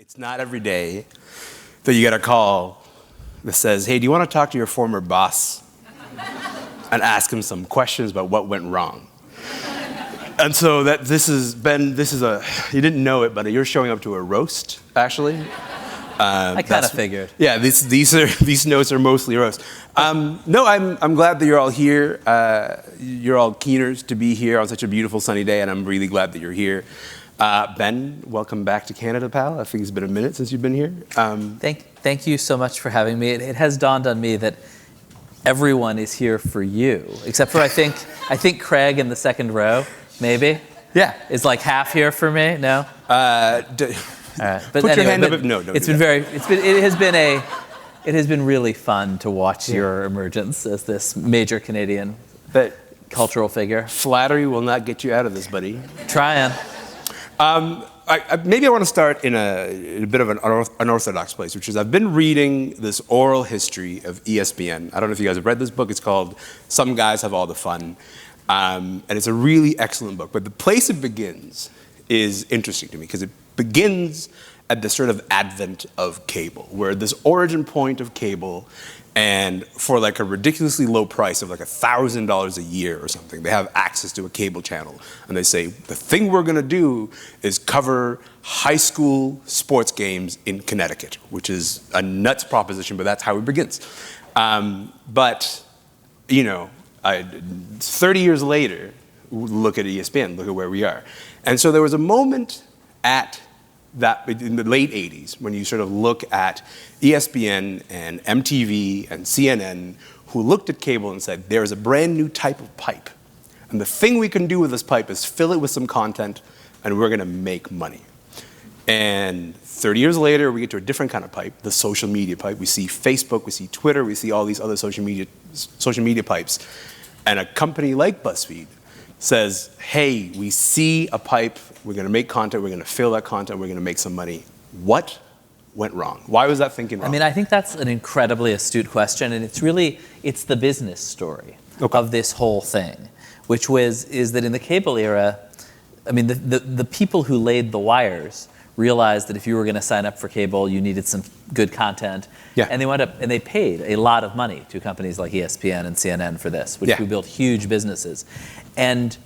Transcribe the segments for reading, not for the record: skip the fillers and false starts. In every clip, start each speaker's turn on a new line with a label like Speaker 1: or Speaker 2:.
Speaker 1: It's not every day that you get a call that says, hey, do you want to talk to your former boss and ask him some questions about what went wrong? And so you didn't know it, but you're showing up to a roast, actually.
Speaker 2: I kind of figured.
Speaker 1: Yeah, these notes are mostly roast. No, I'm glad that you're all here. You're all keeners to be here on such a beautiful sunny day, and I'm really glad that you're here. Ben, welcome back to Canada, pal. I think it's been a minute since you've been here.
Speaker 2: Thank you so much for having me. It has dawned on me that everyone is here for you, except for I think Craig in the second row, maybe.
Speaker 1: Yeah,
Speaker 2: is like half here for me. No.
Speaker 1: All right.
Speaker 2: But
Speaker 1: put
Speaker 2: anyway,
Speaker 1: your hand up. No, don't.
Speaker 2: It has been really fun to watch your emergence as this major Canadian cultural figure.
Speaker 1: Flattery will not get you out of this, buddy.
Speaker 2: Trying.
Speaker 1: Maybe I want to start in a bit of an unorthodox place, which is I've been reading this oral history of ESPN. I don't know if you guys have read this book. It's called Some Guys Have All the Fun. And it's a really excellent book. But the place it begins is interesting to me because it begins at the sort of advent of cable, where this origin point of cable, and for like a ridiculously low price of like $1,000 a year or something, they have access to a cable channel. And they say, the thing we're gonna do is cover high school sports games in Connecticut, which is a nuts proposition, but that's how it begins. But, you know, 30 years later, look at ESPN, look at where we are. And so there was a moment in the late 80s, when you sort of look at ESPN and MTV and CNN, who looked at cable and said, there is a brand new type of pipe. And the thing we can do with this pipe is fill it with some content, and we're gonna make money. And 30 years later, we get to a different kind of pipe, the social media pipe. We see Facebook, we see Twitter, we see all these other social media pipes. And a company like BuzzFeed says, hey, we see a pipe, we're gonna make content, we're gonna fill that content, we're gonna make some money. What went wrong? Why was that thinking wrong?
Speaker 2: I mean, I think that's an incredibly astute question, and it's the business story of this whole thing, which is that in the cable era, I mean, the people who laid the wires realized that if you were gonna sign up for cable, you needed some good content.
Speaker 1: Yeah.
Speaker 2: And they paid a lot of money to companies like ESPN and CNN for this, who built huge businesses. And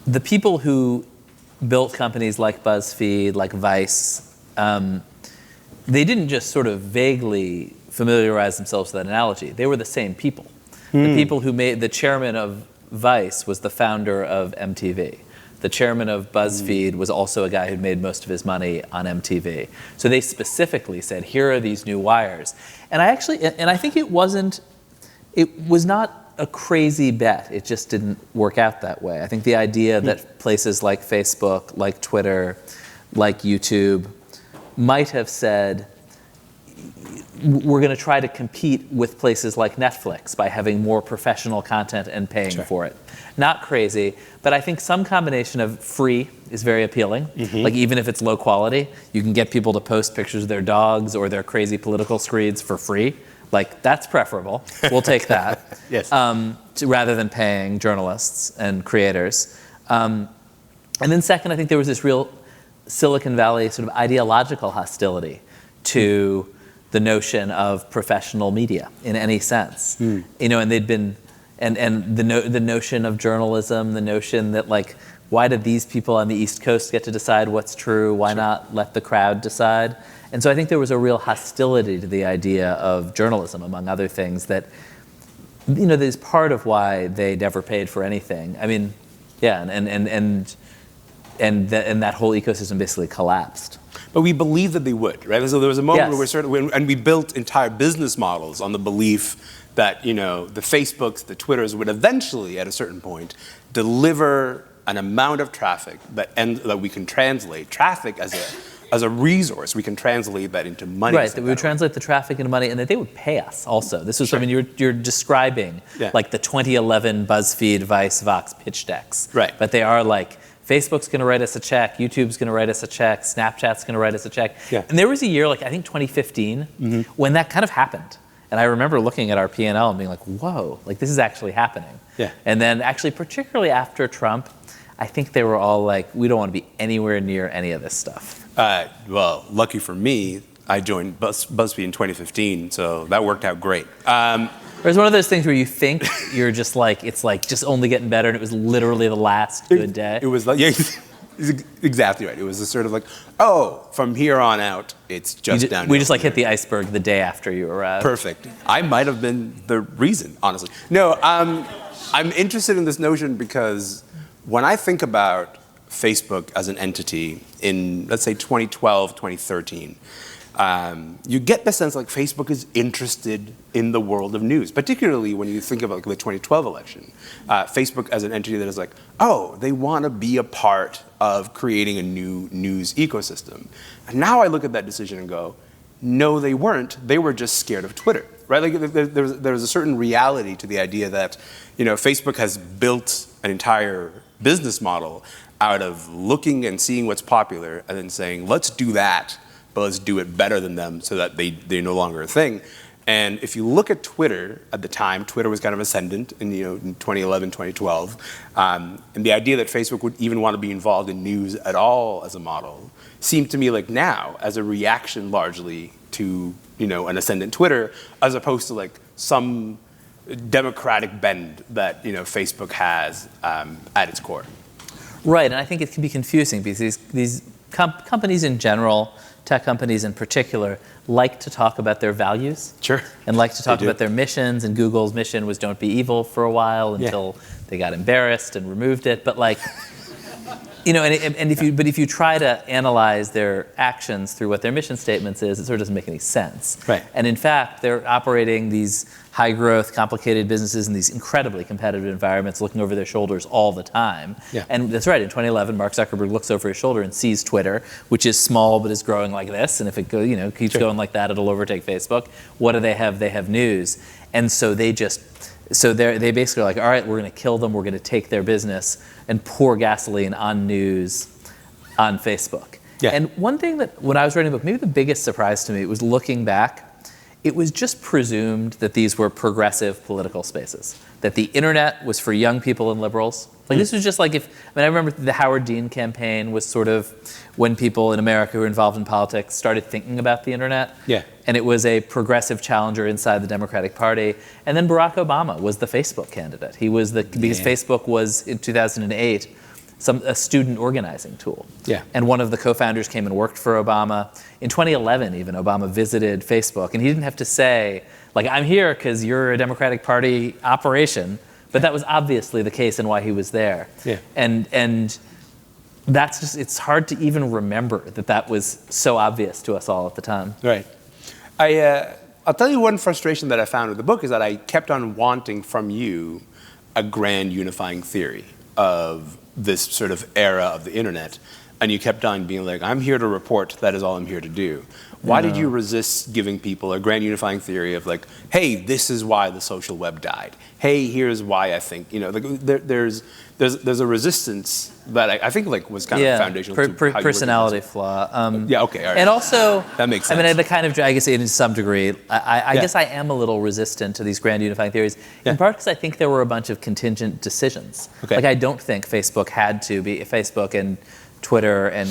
Speaker 2: the people who built companies like BuzzFeed, like Vice, they didn't just sort of vaguely familiarize themselves with that analogy. They were the same people. The people who the chairman of Vice was the founder of MTV. The chairman of BuzzFeed was also a guy who'd made most of his money on MTV. So they specifically said, here are these new wires. And I think it was not a crazy bet. It just didn't work out that way. I think the idea that places like Facebook, like Twitter, like YouTube might have said, we're going to try to compete with places like Netflix by having more professional content and paying for it. Not crazy, but I think some combination of free is very appealing. Like even if it's low quality, you can get people to post pictures of their dogs or their crazy political screeds for free. Like, that's preferable. We'll take that.
Speaker 1: Yes.
Speaker 2: Rather than paying journalists and creators. And then second, I think there was this real Silicon Valley sort of ideological hostility to the notion of professional media in any sense. You know, and they'd been, and the notion of journalism, the notion that like, why did these people on the East Coast get to decide what's true? Why not let the crowd decide? And so I think there was a real hostility to the idea of journalism, among other things, that, you know, is part of why they never paid for anything. I mean, yeah, and that whole ecosystem basically collapsed.
Speaker 1: But we believed that they would, right? So there was a moment where we built entire business models on the belief that, you know, the Facebooks, the Twitters would eventually, at a certain point, deliver an amount of traffic that we can translate traffic as a resource. We can translate that into money.
Speaker 2: Right, that we would translate the traffic into money, and that they would pay us also. This was, I mean, you're describing like the 2011 BuzzFeed, Vice, Vox pitch decks.
Speaker 1: Right.
Speaker 2: But they are like, Facebook's gonna write us a check, YouTube's gonna write us a check, Snapchat's gonna write us a check.
Speaker 1: Yeah.
Speaker 2: And there was a year, like I think 2015, when that kind of happened. And I remember looking at our P&L and being like, whoa, like this is actually happening.
Speaker 1: Yeah.
Speaker 2: And then actually, particularly after Trump, I think they were all like, we don't want to be anywhere near any of this stuff.
Speaker 1: Well, lucky for me, I joined BuzzFeed in 2015, so that worked out great.
Speaker 2: It was one of those things where you think you're just like, it's like just only getting better, and it was literally the last good day.
Speaker 1: It was like, yeah, exactly right. It was a sort of like, oh, from here on out, it's just down.
Speaker 2: We just like hit the iceberg the day after you arrived.
Speaker 1: Perfect. I might have been the reason, honestly. No, I'm interested in this notion because when I think about Facebook as an entity in, let's say, 2012, 2013, you get the sense like Facebook is interested in the world of news, particularly when you think about the 2012 election. Facebook as an entity that is like, oh, they want to be a part of creating a new news ecosystem. And now I look at that decision and go, no, they weren't. They were just scared of Twitter, right? Like there's a certain reality to the idea that, Facebook has built an entire business model out of looking and seeing what's popular and then saying, let's do that, but let's do it better than them so that they're no longer a thing. And if you look at Twitter at the time, Twitter was kind of ascendant in 2011, 2012. And the idea that Facebook would even want to be involved in news at all as a model seemed to me like now as a reaction largely to an ascendant Twitter, as opposed to like some democratic bend that Facebook has at its core.
Speaker 2: Right, and I think it can be confusing because these companies in general, tech companies in particular, like to talk about their values.
Speaker 1: Sure.
Speaker 2: And like to talk about their missions. And Google's mission was don't be evil for a while until they got embarrassed and removed it. But like, if you try to analyze their actions through what their mission statements is, it sort of doesn't make any sense.
Speaker 1: Right.
Speaker 2: And in fact, they're operating these high growth, complicated businesses in these incredibly competitive environments, looking over their shoulders all the time.
Speaker 1: Yeah.
Speaker 2: And that's right. In 2011, Mark Zuckerberg looks over his shoulder and sees Twitter, which is small but is growing like this. And if it keeps going like that, it'll overtake Facebook. What do they have? They have news. And so they basically are like, all right, we're going to kill them. We're going to take their business and pour gasoline on news on Facebook.
Speaker 1: Yeah.
Speaker 2: And one thing that when I was writing the book, maybe the biggest surprise to me was looking back. It was just presumed that these were progressive political spaces, that the internet was for young people and liberals. Like this was just like I remember the Howard Dean campaign was sort of when people in America who were involved in politics started thinking about the internet. Yeah. And it was a progressive challenger inside the Democratic Party. And then Barack Obama was the Facebook candidate. He was because Facebook was in 2008 a student organizing tool. Yeah. And one of the co-founders came and worked for Obama. In 2011, even, Obama visited Facebook, and he didn't have to say, like, I'm here because you're a Democratic Party operation, but that was obviously the case and why he was there. Yeah. And that's just, it's hard to even remember that was so obvious to us all at the time.
Speaker 1: Right. I'll tell you one frustration that I found with the book is that I kept on wanting from you a grand unifying theory of this sort of era of the internet, and you kept on being like, I'm here to report, that is all I'm here to do. Why did you resist giving people a grand unifying theory of like, hey, this is why the social web died. Hey, here's why I think, there's a resistance that I think like was kind of foundational to how
Speaker 2: personality flaw.
Speaker 1: Yeah, okay, all right.
Speaker 2: And also,
Speaker 1: that makes sense.
Speaker 2: I mean, I guess to some degree, I guess I am a little resistant to these grand unifying theories, in part because I think there were a bunch of contingent decisions. Okay. Like I don't think Facebook and Twitter and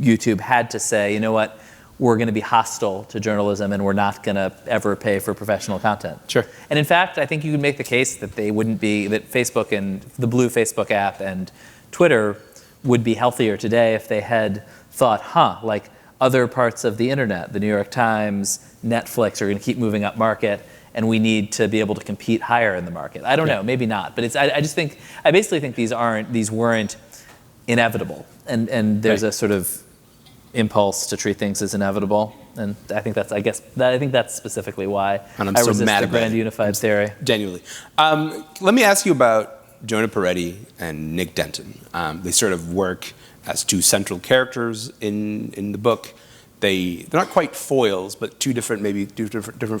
Speaker 2: YouTube had to say, you know what, we're going to be hostile to journalism and we're not going to ever pay for professional content. Sure. And in fact, I think you could make the case that they wouldn't be, that Facebook and the blue Facebook app and Twitter would be healthier today if they had thought, like other parts of the internet, the New York Times, Netflix are going to keep moving up market and we need to be able to compete higher in the market. I don't know, maybe not, but I basically think these weren't inevitable. And there's a sort of impulse to treat things as inevitable, and I think that's specifically why I resist the grand unified theory.
Speaker 1: Genuinely. Let me ask you about Jonah Peretti and Nick Denton. They sort of work as two central characters in the book. They're not quite foils, but two different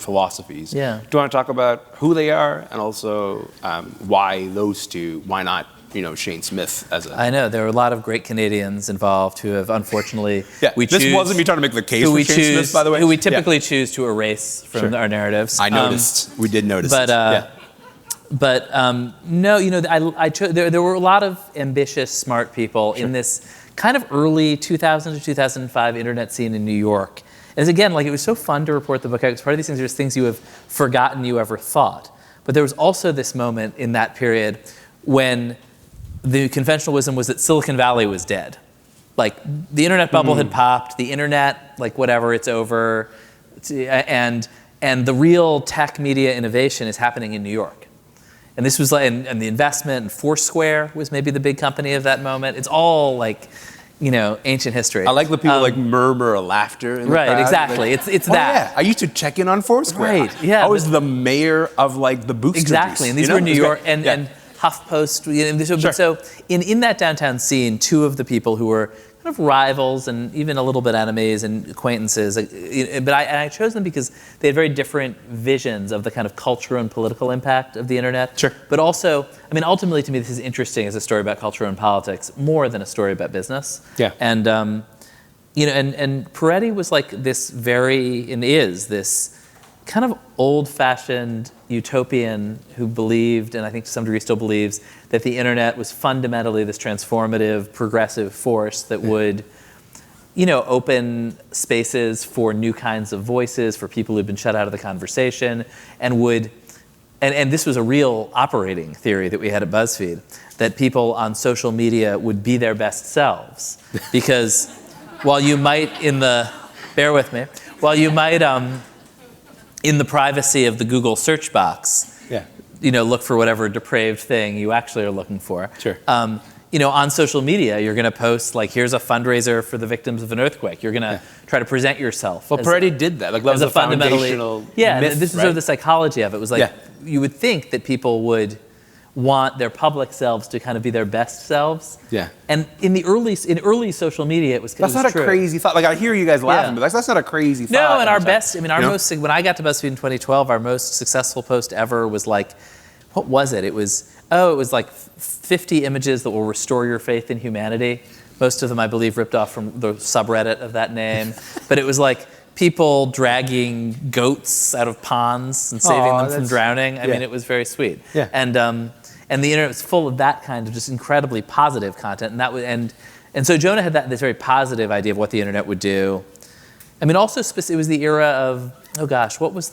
Speaker 1: philosophies. Yeah. Do you want to talk about who they are and also why those two? Why not? Shane Smith as a...
Speaker 2: I know, there are a lot of great Canadians involved who have unfortunately...
Speaker 1: This wasn't me trying to make the case for Shane Smith, by the way.
Speaker 2: Who we typically choose to erase from our narratives.
Speaker 1: I noticed. We did notice.
Speaker 2: But No, there were a lot of ambitious, smart people in this kind of early 2000 to 2005 internet scene in New York. And again, like, it was so fun to report the book out. It's part of these things, there's things you have forgotten you ever thought. But there was also this moment in that period when the conventional wisdom was that Silicon Valley was dead. Like, the internet bubble had popped, the internet, like, whatever, it's over. And the real tech media innovation is happening in New York. And this was like, and the investment, and Foursquare was maybe the big company of that moment. It's all like, ancient history.
Speaker 1: I like the people like murmur of laughter in the crowd.
Speaker 2: Right, exactly.
Speaker 1: Like,
Speaker 2: it's that.
Speaker 1: Yeah. I used to check in on Foursquare.
Speaker 2: Right, yeah.
Speaker 1: I was the mayor of like the Booster
Speaker 2: Exactly,
Speaker 1: juice,
Speaker 2: and these were New York, and HuffPost. So in that downtown scene, two of the people who were kind of rivals and even a little bit enemies and acquaintances, but I chose them because they had very different visions of the kind of cultural and political impact of the internet.
Speaker 1: Sure.
Speaker 2: But also, ultimately to me this is interesting as a story about culture and politics more than a story about business.
Speaker 1: Yeah.
Speaker 2: And and Peretti was like this this kind of old-fashioned utopian who believed, and I think to some degree still believes, that the internet was fundamentally this transformative, progressive force that would, open spaces for new kinds of voices, for people who'd been shut out of the conversation, and this was a real operating theory that we had at BuzzFeed, that people on social media would be their best selves. Because while you might bear with me, in the privacy of the Google search box, look for whatever depraved thing you actually are looking for.
Speaker 1: Sure.
Speaker 2: On social media, you're going to post, like, here's a fundraiser for the victims of an earthquake. You're going to try to present yourself.
Speaker 1: Well, Peretti did that. Like, that was a foundational myth,
Speaker 2: and this is sort of the psychology of it. It was like, you would think that people would want their public selves to kind of be their best selves.
Speaker 1: Yeah.
Speaker 2: And in early social media, it was
Speaker 1: That's not
Speaker 2: true.
Speaker 1: a crazy thought. Like, I hear you guys laughing, but that's not a crazy thought.
Speaker 2: No, and our best, when I got to BuzzFeed in 2012, our most successful post ever was like, what was it? It was like 50 images that will restore your faith in humanity. Most of them, I believe, ripped off from the subreddit of that name. But it was like people dragging goats out of ponds and saving them from drowning. I mean, it was very sweet.
Speaker 1: Yeah.
Speaker 2: And the internet was full of that kind of just incredibly positive content. And that was, and so Jonah had this very positive idea of what the internet would do. Also it was the era of, what was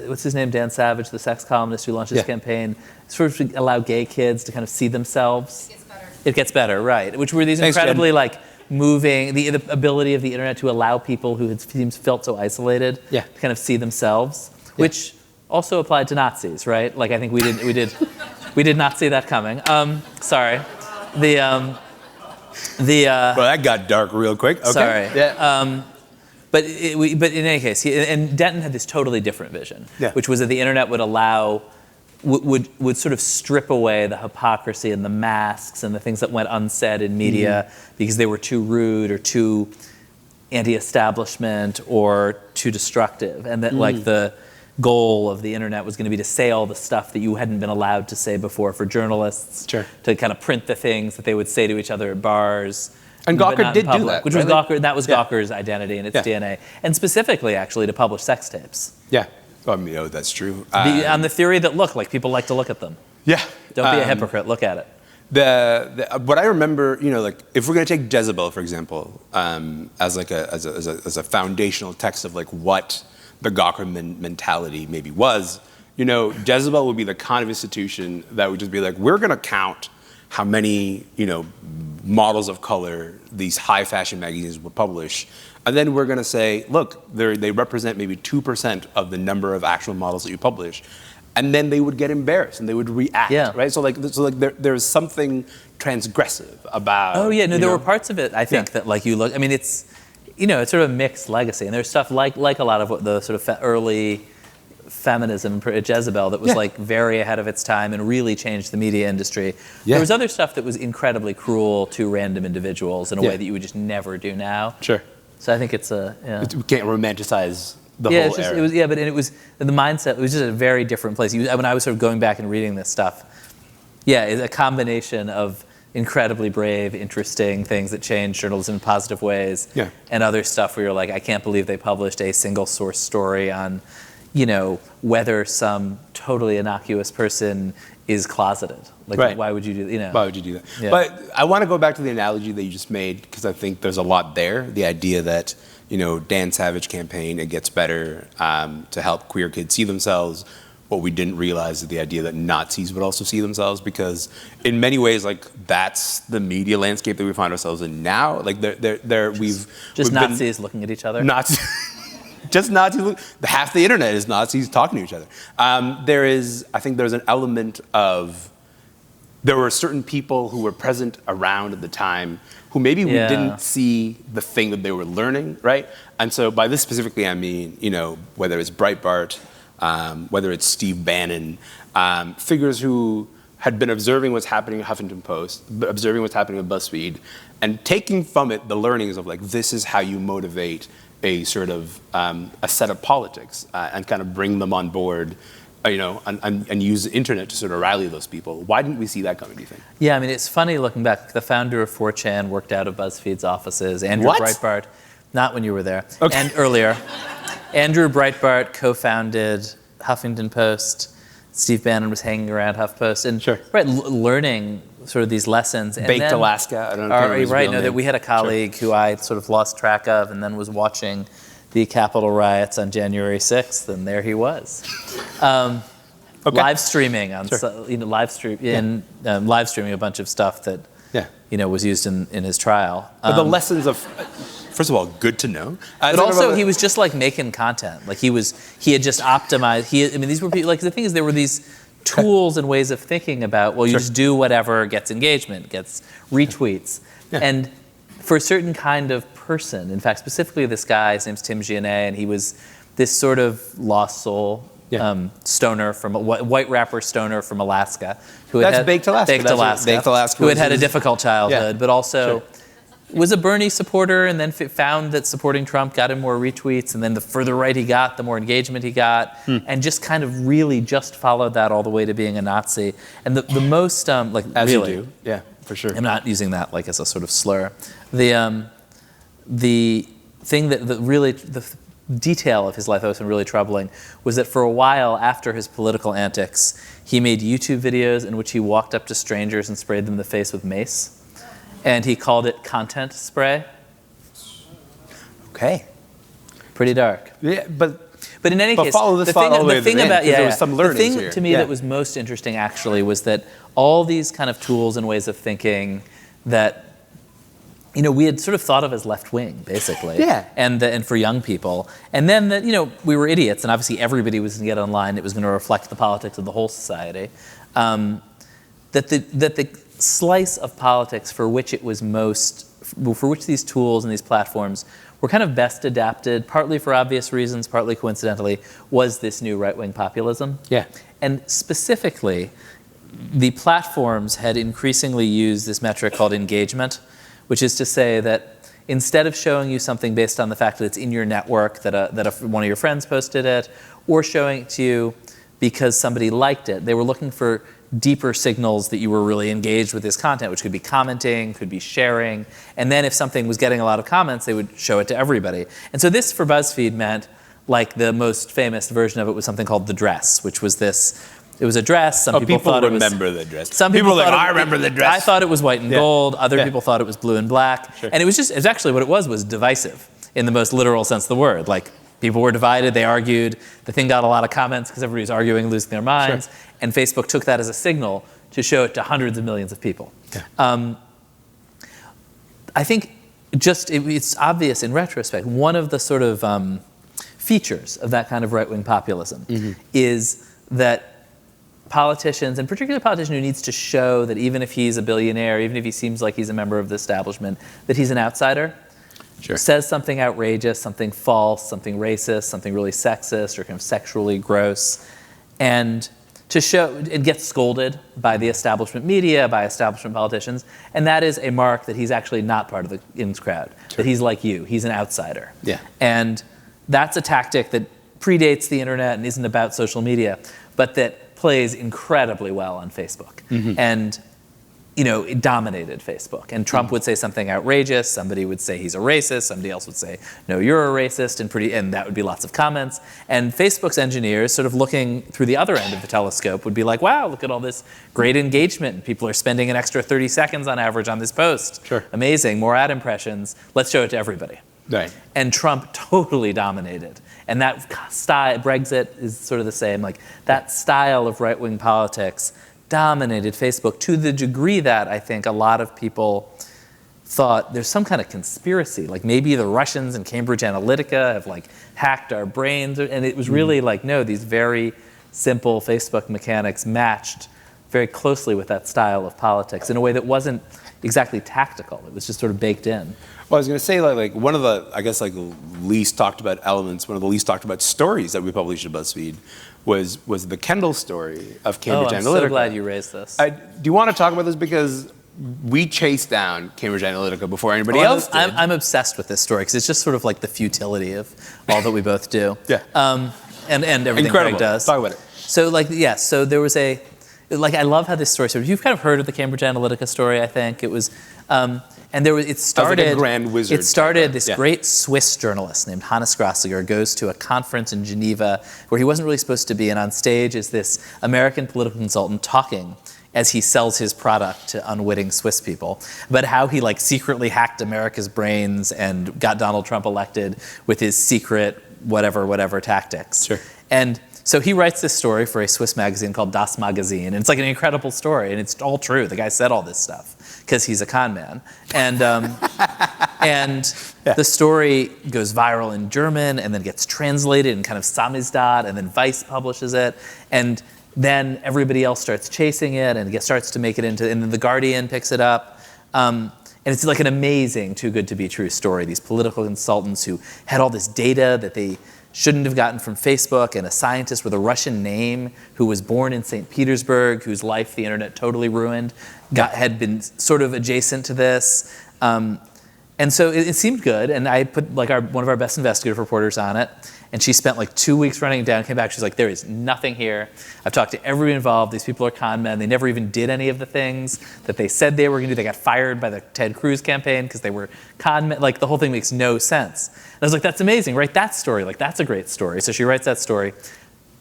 Speaker 2: what's his name? Dan Savage, the sex columnist who launched this campaign, sort of to allow gay kids to kind of see themselves. It gets better, right? Which were these incredibly moving, the ability of the internet to allow people who had felt so isolated to kind of see themselves, which also applied to Nazis, right? Like, I think we did not see that coming. Sorry, well,
Speaker 1: that got dark real quick. Okay.
Speaker 2: Sorry.
Speaker 1: Yeah.
Speaker 2: But in any case, and Denton had this totally different vision, which was that the internet would allow, would sort of strip away the hypocrisy and the masks and the things that went unsaid in media because they were too rude or too anti-establishment or too destructive, and that like the goal of the internet was going to be to say all the stuff that you hadn't been allowed to say before for journalists, to kind of print the things that they would say to each other at bars.
Speaker 1: And Gawker did do that,
Speaker 2: which was Gawker. That was Gawker's identity and its DNA, and specifically, actually, to publish sex tapes.
Speaker 1: Yeah, that's true.
Speaker 2: On the theory that like people like to look at them.
Speaker 1: Yeah.
Speaker 2: Don't be a hypocrite. Look at it.
Speaker 1: What I remember, like if we're going to take Jezebel, for example, as a foundational text of like what the Gawker mentality maybe was, Jezebel would be the kind of institution that would just be like, we're going to count how many, models of color these high fashion magazines would publish. And then we're going to say, look, they represent maybe 2% of the number of actual models that you publish. And then they would get embarrassed and they would react, right? So there's something transgressive about.
Speaker 2: Oh yeah, no, there were parts of it, I think, that like you look, it's, it's sort of a mixed legacy. And there's stuff like a lot of what the sort of early feminism at Jezebel that was like very ahead of its time and really changed the media industry. There was other stuff that was incredibly cruel to random individuals in a way that you would just never do now.
Speaker 1: Sure.
Speaker 2: So I think it's
Speaker 1: we can't romanticize the whole era.
Speaker 2: It was the mindset. It was just a very different place. When I was sort of going back and reading this stuff, it's a combination of incredibly brave, interesting things that change journalism in positive ways, and other stuff where you're like, I can't believe they published a single source story on whether some totally innocuous person is closeted. Like, why would you do that?
Speaker 1: Why would you do that?
Speaker 2: Yeah.
Speaker 1: But I want to go back to the analogy that you just made, because I think there's a lot there. The idea that, Dan Savage campaign, it gets better to help queer kids see themselves. What we didn't realize is the idea that Nazis would also see themselves, because in many ways, like, that's the media landscape that we find ourselves in now. Like, we've
Speaker 2: Nazis looking at each other.
Speaker 1: Nazis. Just Nazis. Half the internet is Nazis talking to each other. I think there's an element of, there were certain people who were present around at the time who maybe we didn't see the thing that they were learning, right? And so by this specifically, I mean, whether it's Breitbart, whether it's Steve Bannon, figures who had been observing what's happening at Huffington Post, observing what's happening at BuzzFeed, and taking from it the learnings of, like, this is how you motivate a sort of a set of politics, and kind of bring them on board, and use the internet to sort of rally those people. Why didn't we see that coming, do you think?
Speaker 2: Yeah, I mean, it's funny looking back. The founder of 4chan worked out of BuzzFeed's offices. Andrew Breitbart, not when you were there, and earlier. Andrew Breitbart co-founded Huffington Post. Steve Bannon was hanging around HuffPost, and learning sort of these lessons. And
Speaker 1: Baked Alaska. I don't know.
Speaker 2: That we had a colleague who I sort of lost track of, and then was watching the Capitol riots on January 6th, and there he was, live streaming on live streaming a bunch of stuff that was used in his trial.
Speaker 1: But the lessons of. First of all, good to know.
Speaker 2: But also, he was just like making content. Like he had just optimized. These were people. Like the thing is, there were these tools and ways of thinking about. Well, you just do whatever gets engagement, gets retweets, and for a certain kind of person. In fact, specifically this guy, his name's Tim Giannet, and he was this sort of lost soul stoner from a white rapper stoner from Alaska who had
Speaker 1: Baked Alaska.
Speaker 2: Who had a difficult childhood, but also. Was a Bernie supporter, and then found that supporting Trump got him more retweets, and then the further right he got, the more engagement he got, and just kind of really just followed that all the way to being a Nazi. And the most, like,
Speaker 1: as
Speaker 2: really,
Speaker 1: you do, yeah, for sure.
Speaker 2: I'm not using that like as a sort of slur. The thing that the detail of his life that was really troubling was that for a while after his political antics, he made YouTube videos in which he walked up to strangers and sprayed them in the face with mace. And he called it content spray.
Speaker 1: Okay.
Speaker 2: Pretty dark.
Speaker 1: Yeah, but
Speaker 2: in any case,
Speaker 1: follow this all the way to the end, there was some learnings
Speaker 2: here. The thing
Speaker 1: here.
Speaker 2: To me that was most interesting actually was that all these kind of tools and ways of thinking that we had sort of thought of as left wing, basically. And for young people, and then that we were idiots, and obviously everybody was going to get online. It was going to reflect the politics of the whole society. That the slice of politics for which these tools and these platforms were kind of best adapted, partly for obvious reasons, partly coincidentally, was this new right-wing populism. And specifically, the platforms had increasingly used this metric called engagement, which is to say that instead of showing you something based on the fact that it's in your network, that one of your friends posted it, or showing it to you because somebody liked it, they were looking for deeper signals that you were really engaged with this content, which could be commenting, could be sharing. And then if something was getting a lot of comments, they would show it to everybody. And so this for BuzzFeed meant, like, the most famous version of it was something called The Dress, which was it was a dress. Some people thought it was...
Speaker 1: remember the dress.
Speaker 2: Some people thought
Speaker 1: I remember the dress.
Speaker 2: I thought it was white and gold. Other people thought it was blue and black. And it was actually what it was divisive in the most literal sense of the word. Like, people were divided, they argued, the thing got a lot of comments because everybody was arguing and losing their minds, and Facebook took that as a signal to show it to hundreds of millions of people. I think it's obvious in retrospect, one of the sort of features of that kind of right-wing populism is that politicians, and particularly a politician who needs to show that even if he's a billionaire, even if he seems like he's a member of the establishment, that he's an outsider, says something outrageous, something false, something racist, something really sexist or kind of sexually gross, and to show it gets scolded by the establishment media, by establishment politicians, and that is a mark that he's actually not part of the in crowd, that he's like you, he's an outsider. And that's a tactic that predates the internet and isn't about social media, but that plays incredibly well on Facebook. And it dominated Facebook. And Trump would say something outrageous, somebody would say he's a racist, somebody else would say, no, you're a racist, and that would be lots of comments. And Facebook's engineers, sort of looking through the other end of the telescope, would be like, wow, look at all this great engagement. People are spending an extra 30 seconds on average on this post.
Speaker 1: Sure.
Speaker 2: Amazing, more ad impressions. Let's show it to everybody.
Speaker 1: Right.
Speaker 2: And Trump totally dominated. And that style, Brexit is sort of the same, like that style of right-wing politics dominated Facebook to the degree that I think a lot of people thought there's some kind of conspiracy, like maybe the Russians and Cambridge Analytica have like hacked our brains, and it was really like, no, these very simple Facebook mechanics matched very closely with that style of politics in a way that wasn't exactly tactical. It was just sort of baked in.
Speaker 1: Well, I was going to say, like one of the, I guess, like least talked about elements, one of the least talked about stories that we published at BuzzFeed was the Kendall story of Cambridge Analytica.
Speaker 2: I'm so glad you raised this.
Speaker 1: Do you want to talk about this? Because we chased down Cambridge Analytica before anybody else did.
Speaker 2: I'm obsessed with this story because it's just sort of like the futility of all that we both do.
Speaker 1: Yeah.
Speaker 2: And everything
Speaker 1: Incredible.
Speaker 2: Greg does.
Speaker 1: Talk about it.
Speaker 2: So so there was I love how this story started. You've kind of heard of the Cambridge Analytica story, I think. It was, it started.
Speaker 1: Like a grand wizard.
Speaker 2: It started, this great Swiss journalist named Hannes Grassiger goes to a conference in Geneva where he wasn't really supposed to be, and on stage is this American political consultant talking as he sells his product to unwitting Swiss people, about how he secretly hacked America's brains and got Donald Trump elected with his secret whatever tactics.
Speaker 1: Sure.
Speaker 2: And so he writes this story for a Swiss magazine called Das Magazin, and it's like an incredible story, and it's all true. The guy said all this stuff because he's a con man. And the story goes viral in German and then gets translated in kind of samizdat, and then Vice publishes it. And then everybody else starts chasing it, and it starts to make it into, and then The Guardian picks it up. And it's like an amazing, too good to be true story. These political consultants who had all this data that they shouldn't have gotten from Facebook, and a scientist with a Russian name who was born in St. Petersburg, whose life the internet totally ruined, had been sort of adjacent to this. And so it seemed good, and I put one of our best investigative reporters on it, and she spent 2 weeks running it down, came back, she's like, there is nothing here. I've talked to everyone involved, these people are con men, they never even did any of the things that they said they were gonna do. They got fired by the Ted Cruz campaign because they were con men, the whole thing makes no sense. And I was like, that's amazing, write that story, that's a great story. So she writes that story,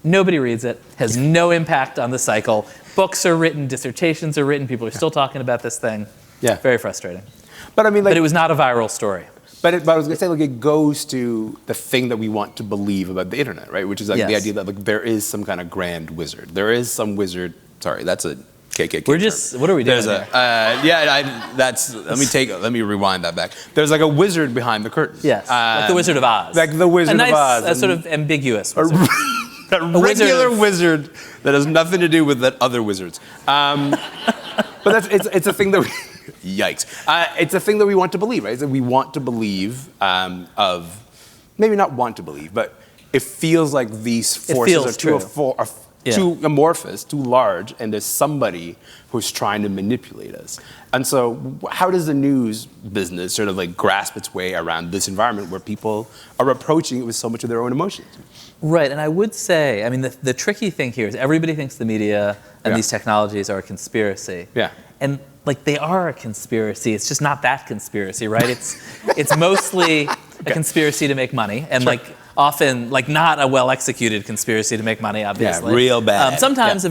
Speaker 2: nobody reads it, has no impact on the cycle, books are written, dissertations are written, people are still talking about this thing.
Speaker 1: Yeah.
Speaker 2: Very frustrating.
Speaker 1: But I mean,
Speaker 2: but it was not a viral story.
Speaker 1: But I was going to say, it goes to the thing that we want to believe about the internet, right? Which is the idea that there is some kind of grand wizard. There is some wizard. Sorry, that's a KKK.
Speaker 2: We're just. What are we doing?
Speaker 1: Let me rewind that back. There's a wizard behind the curtain.
Speaker 2: Yes, like the Wizard of Oz.
Speaker 1: Like the Wizard of Oz.
Speaker 2: A sort of ambiguous wizard.
Speaker 1: A regular wizard that has nothing to do with that other wizards. But it's a thing that we. Yikes. It's a thing that we want to believe, right? It's that we want to believe maybe not want to believe, but it feels like these forces are too amorphous, too large, and there's somebody who's trying to manipulate us. And so how does the news business sort of grasp its way around this environment where people are approaching it with so much of their own emotions?
Speaker 2: Right, and I would say, I mean, the tricky thing here is everybody thinks the media and these technologies are a conspiracy. Yeah. And they are a conspiracy. It's just not that conspiracy, right? It's mostly a conspiracy to make money, and often not a well-executed conspiracy to make money, obviously.
Speaker 1: Yeah, real bad.
Speaker 2: Sometimes but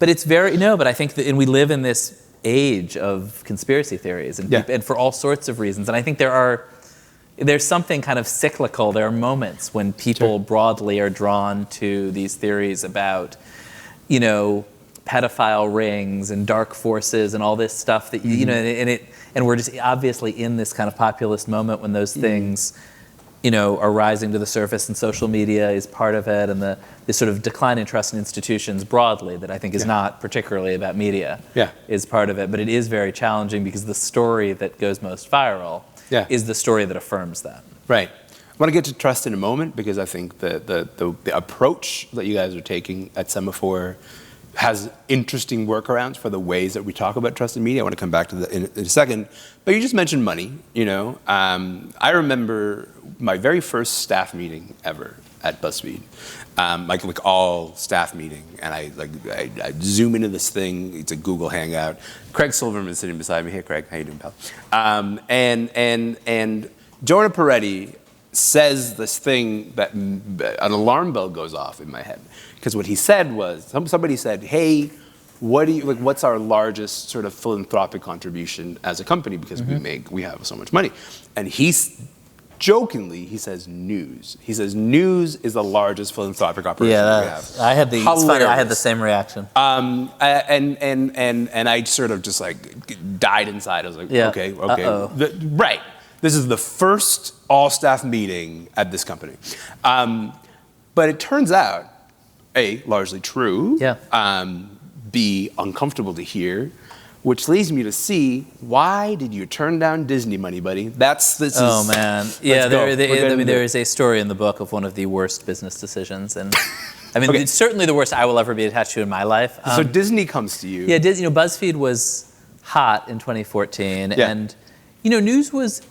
Speaker 2: it's very, but I think that, and we live in this age of conspiracy theories, and for all sorts of reasons. And I think there's something kind of cyclical. There are moments when people broadly are drawn to these theories about, pedophile rings and dark forces and all this stuff that and we're just obviously in this kind of populist moment when those things are rising to the surface, and social media is part of it, and this sort of decline in trust in institutions broadly that I think is not particularly about media is part of it. But it is very challenging because the story that goes most viral is the story that affirms that. Right.
Speaker 1: I want to get to trust in a moment, because I think the approach that you guys are taking at Semaphore has interesting workarounds for the ways that we talk about trust in media. I want to come back to that in a second. But you just mentioned money. I remember my very first staff meeting ever at BuzzFeed, like all staff meeting, and I zoom into this thing. It's a Google Hangout. Craig Silverman's sitting beside me. Hey, Craig, how you doing, pal? And Jonah Peretti says this thing that an alarm bell goes off in my head, because what he said was somebody said, "Hey, what's our largest sort of philanthropic contribution as a company, because we have so much money?" And jokingly, he says news. He says news is the largest philanthropic operation we have.
Speaker 2: I had the same reaction.
Speaker 1: And I sort of just like died inside. I was like, okay. Right. This is the first all-staff meeting at this company. But it turns out, A, largely true.
Speaker 2: Yeah.
Speaker 1: B, uncomfortable to hear, which leads me to C, why did you turn down Disney money, buddy?
Speaker 2: Oh man, yeah. There is a story in the book of one of the worst business decisions, and I mean, it's certainly the worst I will ever be attached to in my life.
Speaker 1: So Disney comes to you.
Speaker 2: Yeah, BuzzFeed was hot in 2014, and news was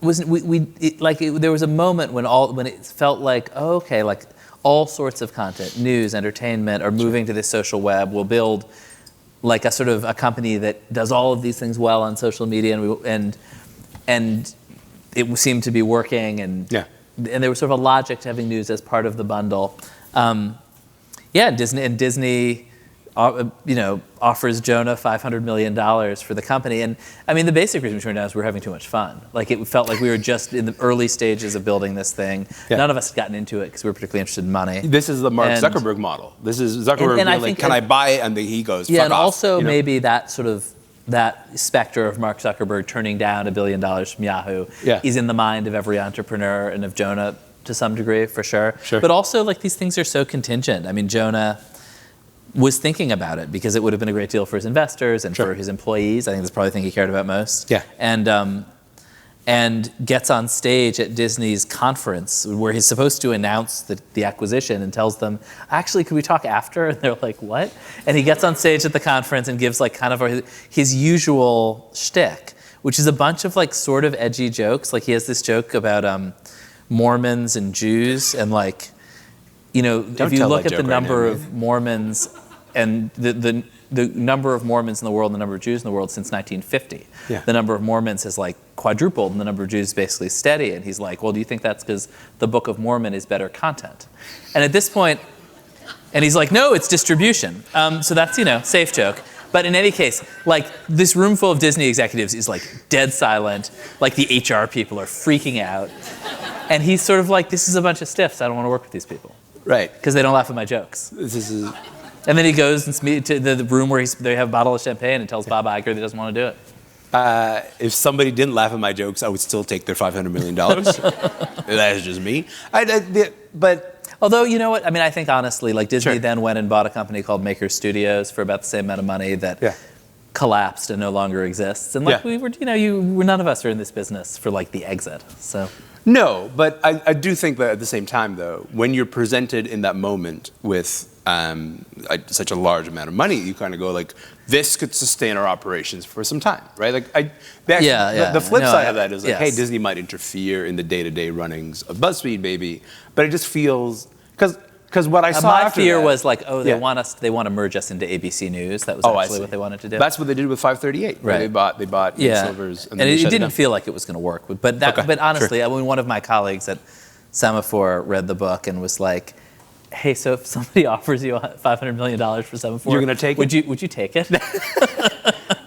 Speaker 2: there was a moment when it felt like, okay, like all sorts of content, news, entertainment, are moving to the social web. We'll build like a sort of a company that does all of these things well on social media, and it seemed to be working, and there was sort of a logic to having news as part of the bundle. Disney offers Jonah $500 million for the company. And I mean, the basic reason we turned down is we were having too much fun. Like, it felt like we were just in the early stages of building this thing. Yeah. None of us had gotten into it because we were particularly interested in money.
Speaker 1: This is the Mark Zuckerberg model. This is Zuckerberg being like, can I buy it? And then he goes, fuck off.
Speaker 2: And also maybe that specter of Mark Zuckerberg turning down $1 billion from Yahoo is in the mind of every entrepreneur, and of Jonah to some degree, for sure. But also, like, these things are so contingent. I mean, Jonah was thinking about it because it would have been a great deal for his investors and for his employees. I think that's probably the thing he cared about most. Yeah. And gets on stage at Disney's conference where he's supposed to announce the acquisition, and tells them, actually, could we talk after? And they're like, what? And he gets on stage at the conference and gives like kind of his usual shtick, which is a bunch of like sort of edgy jokes. Like, he has this joke about Mormons and Jews, and like, if you look at the number of Mormons and the number of Mormons in the world and the number of Jews in the world since 1950, the number of Mormons has like quadrupled, and the number of Jews basically steady. And he's like, well, do you think that's because the Book of Mormon is better content? And at this point, and he's like, no, it's distribution. So that's, safe joke. But in any case, like, this room full of Disney executives is like dead silent. Like, the HR people are freaking out. And he's sort of like, this is a bunch of stiffs. I don't want to work with these people.
Speaker 1: Right.
Speaker 2: Because they don't laugh at my jokes. And then he goes to the room where they have a bottle of champagne and tells Bob Iger that he doesn't want to do it.
Speaker 1: If somebody didn't laugh at my jokes, I would still take their $500 million. That is just me. But
Speaker 2: although, you know what? I mean, I think honestly, like, Disney then went and bought a company called Maker Studios for about the same amount of money that collapsed and no longer exists. And like, we were, none of us are in this business for like the exit. So.
Speaker 1: No, but I do think that at the same time, though, when you're presented in that moment with such a large amount of money, you kind of go like, this could sustain our operations for some time, right? Like, the flip side of that is like, hey, Disney might interfere in the day-to-day runnings of BuzzFeed, maybe, but it just feels, because what I saw
Speaker 2: my
Speaker 1: after
Speaker 2: fear
Speaker 1: that,
Speaker 2: was like, they want to merge us into ABC News. That was actually what they wanted to do.
Speaker 1: That's what they did with 538. Right? They bought Silver's,
Speaker 2: and it didn't feel like it was going to work. But honestly, I mean, one of my colleagues at Semaphore read the book and was like, hey, so if somebody offers you $500 million for Semaphore,
Speaker 1: you're going to take it?
Speaker 2: Would you take it?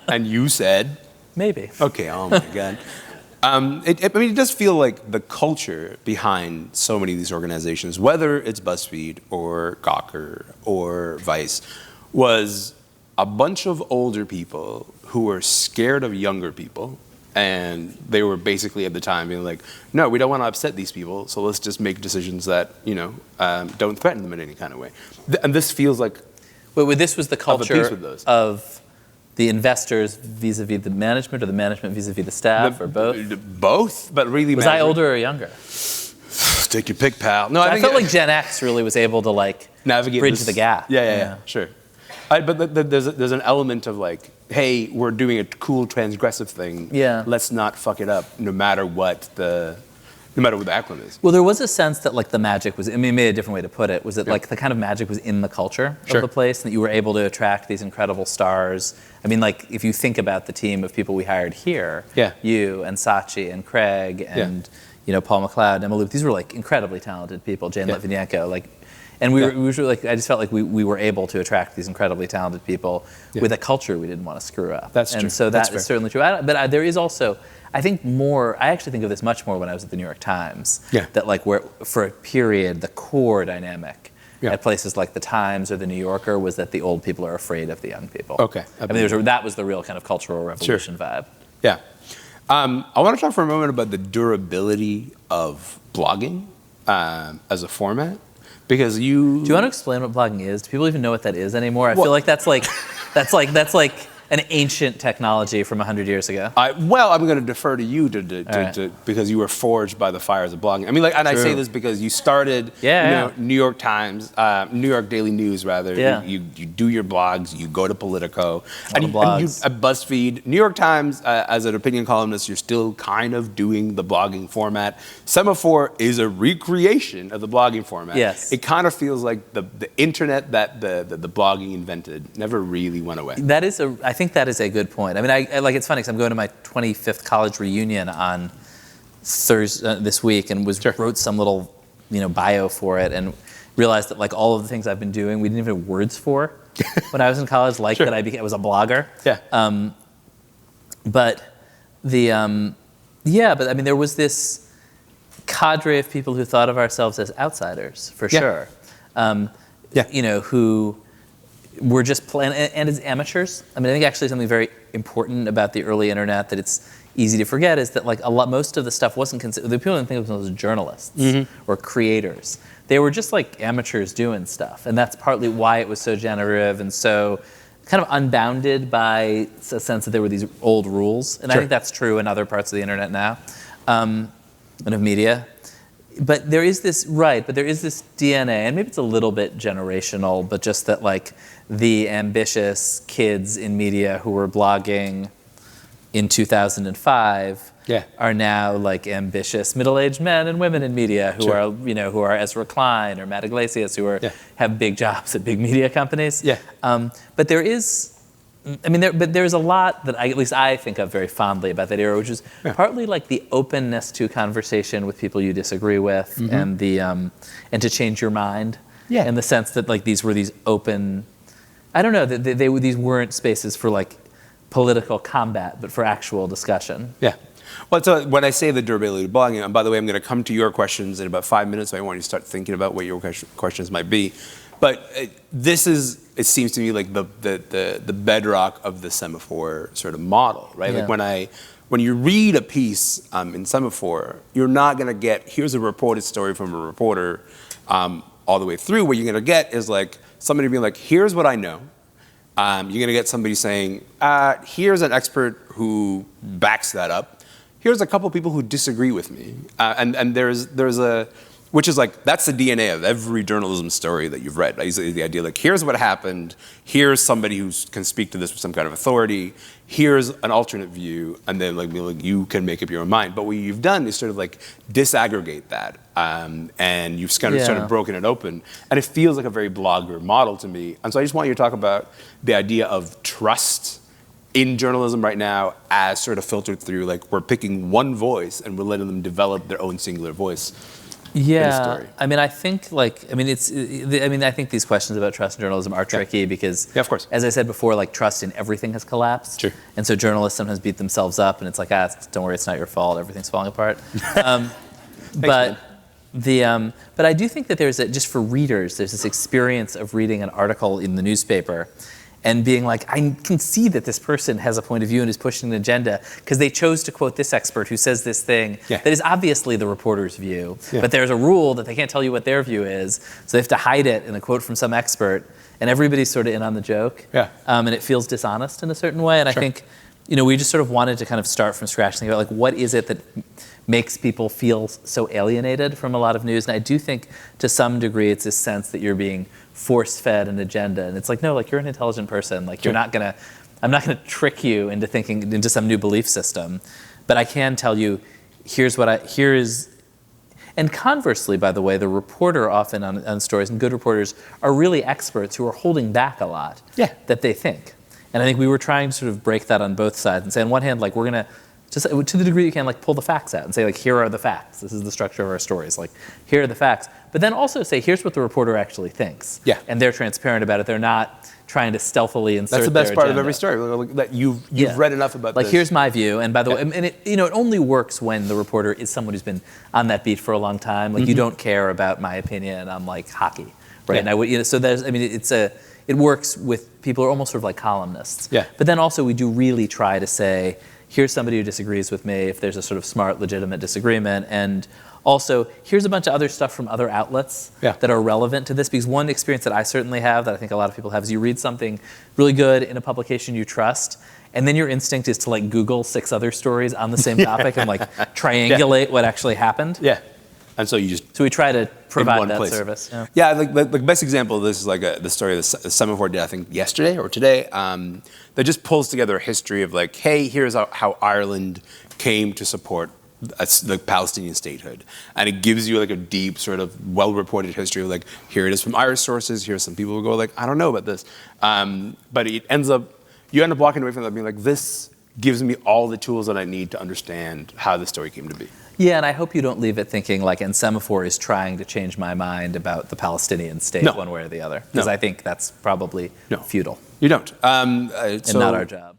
Speaker 1: And you said?
Speaker 2: Maybe.
Speaker 1: Okay, oh my God. It does feel like the culture behind so many of these organizations, whether it's BuzzFeed or Gawker or Vice, was a bunch of older people who were scared of younger people. And they were basically at the time being like, no, we don't want to upset these people, so let's just make decisions that, don't threaten them in any kind of way. And this feels like...
Speaker 2: Wait, this was the culture of the investors vis-a-vis the management, or the management vis-a-vis the staff, or both?
Speaker 1: Both, but really...
Speaker 2: Was I older or younger?
Speaker 1: Take your pick, pal. No,
Speaker 2: I felt like Gen X really was able to like
Speaker 1: navigate
Speaker 2: bridge the gap.
Speaker 1: Yeah, sure. But there's an element of like, hey, we're doing a cool transgressive thing. Yeah. Let's not fuck it up, no matter what the no matter what the outcome is.
Speaker 2: Well, there was a sense that like the magic was, I mean, maybe a different way to put it, was that like the kind of magic was in the culture of the place, and that you were able to attract these incredible stars. I mean, like if you think about the team of people we hired here, you and Sachi and Craig and Paul McLeod and Emma Luke, these were like incredibly talented people, Jane Litvinenko, like, and we were like, I just felt like we were able to attract these incredibly talented people with a culture we didn't want to screw up.
Speaker 1: That's true.
Speaker 2: And so that is certainly true. But there is also, I think more, I actually think of this much more when I was at the New York Times. That like where, for a period, the core dynamic at places like the Times or the New Yorker was that the old people are afraid of the young people.
Speaker 1: Okay.
Speaker 2: I mean, that was the real kind of cultural revolution vibe.
Speaker 1: Yeah. I want to talk for a moment about the durability of blogging as a format. Because do you want to
Speaker 2: explain what blogging is? Do people even know what that is anymore? I feel like that's like an ancient technology from 100 years ago.
Speaker 1: I'm going to defer to you to because you were forged by the fires of blogging. I mean, like, and I say this because you started, New York Times, New York Daily News, rather. You do your blogs, you go to Politico, and you at BuzzFeed, New York Times, as an opinion columnist, you're still kind of doing the blogging format. Semaphore is a recreation of the blogging format.
Speaker 2: Yes.
Speaker 1: It kind of feels like the internet that the blogging invented never really went away.
Speaker 2: I think that is a good point. I mean, I like, it's funny because I'm going to my 25th college reunion on Thursday this week, and wrote some little bio for it, and realized that like all of the things I've been doing we didn't even have words for when I was in college, like that I was a blogger. But I mean, there was this cadre of people who thought of ourselves as outsiders, for sure. Who were just playing, and as amateurs. I mean, I think actually something very important about the early internet that it's easy to forget is that like most of the stuff wasn't considered, the people didn't think of themselves as journalists or creators. They were just like amateurs doing stuff. And that's partly why it was so generative and so kind of unbounded by a sense that there were these old rules. And I think that's true in other parts of the internet now, and of media. But there is this DNA, and maybe it's a little bit generational, but just that like the ambitious kids in media who were blogging in 2005 are now like ambitious middle-aged men and women in media who are Ezra Klein or Matt Iglesias who have big jobs at big media companies. But there is, I mean, there's a lot that at least I think of very fondly about that era, which is partly like the openness to conversation with people you disagree with, and the and to change your mind, in the sense that like these were these open, I don't know, these weren't spaces for like political combat, but for actual discussion.
Speaker 1: Well, so when I say the durability of blogging, and by the way, I'm going to come to your questions in about 5 minutes. So I want you to start thinking about what your questions might be. But this is, it seems to me, like the bedrock of the Semaphore sort of model, right? Like when you read a piece in Semaphore, you're not going to get, here's a reported story from a reporter all the way through. What you're going to get is like somebody being like, here's what I know. You're going to get somebody saying, here's an expert who backs that up. Here's a couple people who disagree with me. And there's a, which is like, that's the DNA of every journalism story that you've read. Right? The idea like, here's what happened, here's somebody who can speak to this with some kind of authority, here's an alternate view, and then like you can make up your own mind. But what you've done is sort of like disaggregate that, and you've kind of sort of broken it open. And it feels like a very blogger model to me. And so I just want you to talk about the idea of trust in journalism right now as sort of filtered through, like we're picking one voice and we're letting them develop their own singular voice.
Speaker 2: I mean, I think like, I think these questions about trust in journalism are tricky because,
Speaker 1: of course,
Speaker 2: as I said before, like trust in everything has collapsed. And so journalists sometimes beat themselves up, and it's like, don't worry, it's not your fault, everything's falling apart. But I do think that just for readers, there's this experience of reading an article in the newspaper and being like, I can see that this person has a point of view and is pushing an agenda because they chose to quote this expert who says this thing that is obviously the reporter's view, but there's a rule that they can't tell you what their view is, so they have to hide it in a quote from some expert, and everybody's sort of in on the joke, and it feels dishonest in a certain way, and I think, we just sort of wanted to kind of start from scratch, think about like, what is it that makes people feel so alienated from a lot of news, and I do think to some degree it's this sense that you're being force-fed an agenda, and it's like, no, like you're an intelligent person, like I'm not gonna trick you into thinking into some new belief system, but I can tell you, here is And conversely, by the way, the reporter often on stories, and good reporters, are really experts who are holding back a lot that they think. And I think we were trying to sort of break that on both sides and say, on one hand, like, we're going to, just to the degree you can, like, pull the facts out and say, like, here are the facts. This is the structure of our stories. Like, here are the facts. But then also say, here's what the reporter actually thinks.
Speaker 1: Yeah.
Speaker 2: And they're transparent about it. They're not trying to stealthily insert
Speaker 1: That's the best
Speaker 2: their
Speaker 1: part
Speaker 2: agenda.
Speaker 1: of every story. That you've read enough about
Speaker 2: like,
Speaker 1: this.
Speaker 2: here's my view. And by the way, and it, it only works when the reporter is someone who's been on that beat for a long time. Like, you don't care about my opinion on, like, hockey, right? And I would, so there's, I mean, it works with people who are almost sort of like columnists.
Speaker 1: Yeah.
Speaker 2: But then also we do really try to say, here's somebody who disagrees with me if there's a sort of smart, legitimate disagreement. And also, here's a bunch of other stuff from other outlets that are relevant to this. Because one experience that I certainly have, that I think a lot of people have, is you read something really good in a publication you trust, and then your instinct is to, like, Google 6 other stories on the same topic and, like, triangulate what actually happened.
Speaker 1: Yeah. And so you just...
Speaker 2: So we try to provide that
Speaker 1: place.
Speaker 2: Service.
Speaker 1: Yeah, like the best example of this is like the story of the semaphore did, I think, yesterday or today, that just pulls together a history of, like, hey, here's how Ireland came to support the Palestinian statehood. And it gives you, like, a deep sort of well-reported history of, like, here it is from Irish sources, here's some people who go, like, I don't know about this. But it ends up, you end up walking away from that being like, this gives me all the tools that I need to understand how the story came to be.
Speaker 2: Yeah, and I hope you don't leave it thinking, like, and Semaphore is trying to change my mind about the Palestinian state one way or the other. Because I think that's probably futile.
Speaker 1: You don't.
Speaker 2: And not our job.